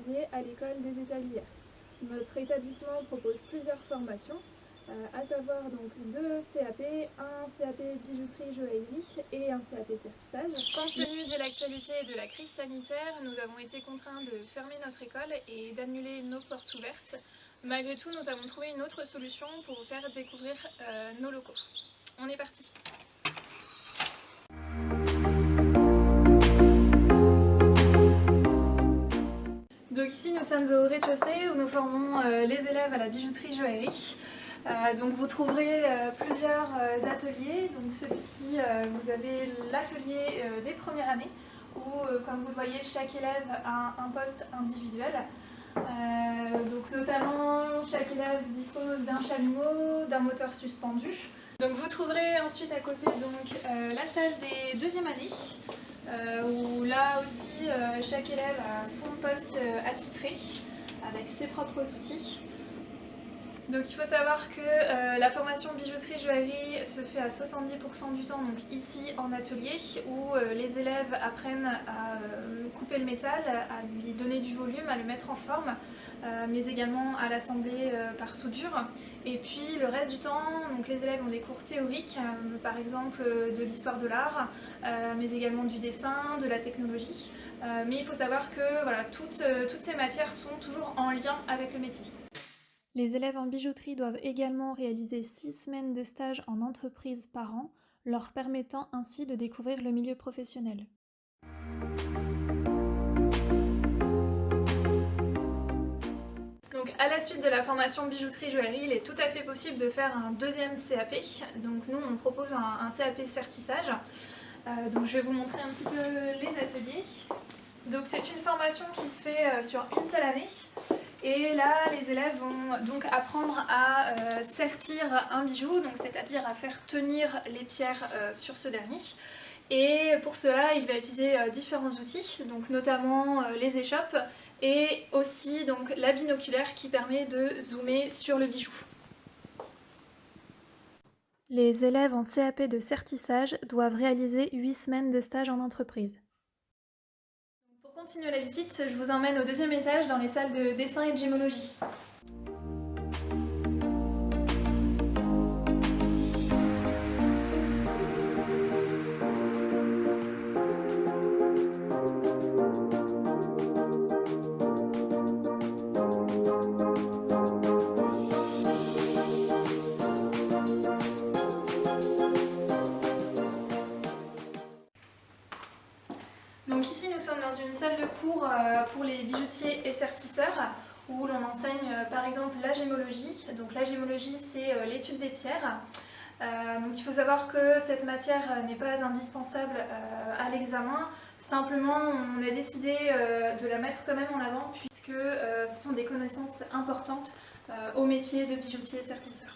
ateliers à l'école des Étalillères. Notre établissement propose plusieurs formations, à savoir donc 2 CAP, un CAP bijouterie joaillerie et un CAP certissage. Compte tenu de l'actualité et de la crise sanitaire, nous avons été contraints de fermer notre école et d'annuler nos portes ouvertes. Malgré tout, nous avons trouvé une autre solution pour vous faire découvrir nos locaux. On est parti! Donc ici nous sommes au rez-de-chaussée où nous formons les élèves à la bijouterie joaillerie. Donc vous trouverez plusieurs ateliers. Donc celui-ci, vous avez l'atelier des premières années où, comme vous le voyez, chaque élève a un poste individuel. Donc notamment, chaque élève dispose d'un chalumeau, d'un moteur suspendu. Donc vous trouverez ensuite à côté donc, la salle des deuxièmes années. Où là aussi chaque élève a son poste attitré avec ses propres outils. Donc il faut savoir que la formation bijouterie-joaillerie se fait à 70% du temps donc ici en atelier où les élèves apprennent à couper le métal, à lui donner du volume, à le mettre en forme, mais également à l'assembler par soudure. Et puis le reste du temps, donc les élèves ont des cours théoriques, par exemple de l'histoire de l'art, mais également du dessin, de la technologie. Mais il faut savoir que voilà, toutes ces matières sont toujours en lien avec le métier. Les élèves en bijouterie doivent également réaliser 6 semaines de stage en entreprise par an, leur permettant ainsi de découvrir le milieu professionnel. Donc à la suite de la formation bijouterie-joaillerie, il est tout à fait possible de faire un deuxième CAP. Donc nous on propose un CAP certissage. Donc je vais vous montrer un petit peu les ateliers. Donc c'est une formation qui se fait sur une seule année. Et là, les élèves vont donc apprendre à sertir un bijou, donc c'est-à-dire à faire tenir les pierres sur ce dernier. Et pour cela, il va utiliser différents outils, donc notamment les échoppes et aussi donc, la binoculaire qui permet de zoomer sur le bijou. Les élèves en CAP de sertissage doivent réaliser 8 semaines de stage en entreprise. Pour continuer la visite, je vous emmène au deuxième étage dans les salles de dessin et de gémologie. Donc ici nous sommes dans une salle de cours pour les bijoutiers et sertisseurs où l'on enseigne par exemple la gémologie. Donc la gémologie c'est l'étude des pierres. Donc il faut savoir que cette matière n'est pas indispensable à l'examen, simplement on a décidé de la mettre quand même en avant puisque ce sont des connaissances importantes au métier de bijoutier et sertisseur.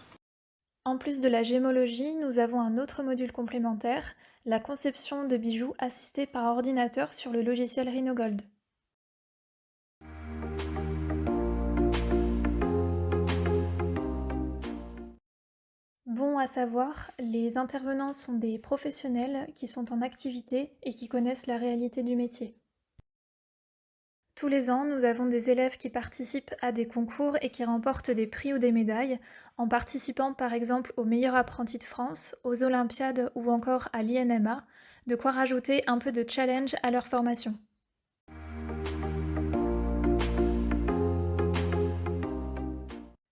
En plus de la gémologie, nous avons un autre module complémentaire, la conception de bijoux assistée par ordinateur sur le logiciel Rhinogold. Bon à savoir, les intervenants sont des professionnels qui sont en activité et qui connaissent la réalité du métier. Tous les ans, nous avons des élèves qui participent à des concours et qui remportent des prix ou des médailles, en participant par exemple aux meilleurs apprentis de France, aux Olympiades ou encore à l'INMA, de quoi rajouter un peu de challenge à leur formation.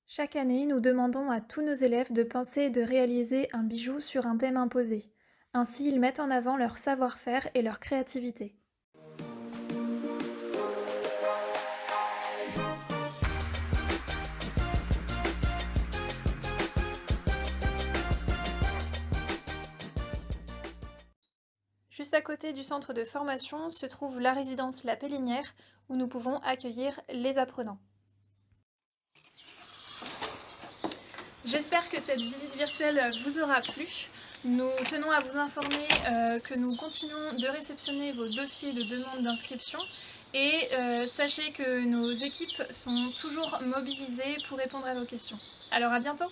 Chaque année, nous demandons à tous nos élèves de penser et de réaliser un bijou sur un thème imposé. Ainsi, ils mettent en avant leur savoir-faire et leur créativité. Juste à côté du centre de formation se trouve la résidence La Pélinière où nous pouvons accueillir les apprenants. J'espère que cette visite virtuelle vous aura plu. Nous tenons à vous informer que nous continuons de réceptionner vos dossiers de demande d'inscription et sachez que nos équipes sont toujours mobilisées pour répondre à vos questions. Alors à bientôt!